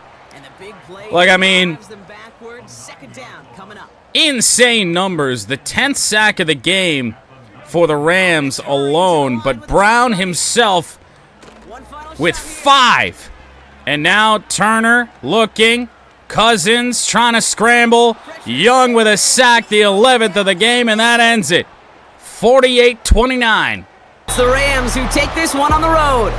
Like, I mean, insane numbers. The 10th sack of the game for the Rams alone, but Brown himself with 5. And now Turner looking. Cousins trying to scramble. Young with a sack, the 11th of the game, and that ends it. 48-29. It's the Rams who take this one on the road.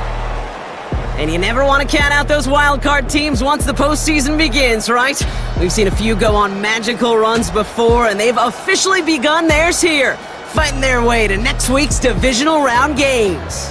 And you never want to count out those wild card teams once the postseason begins, right? We've seen a few go on magical runs before, and they've officially begun theirs here, fighting their way to next week's divisional round games.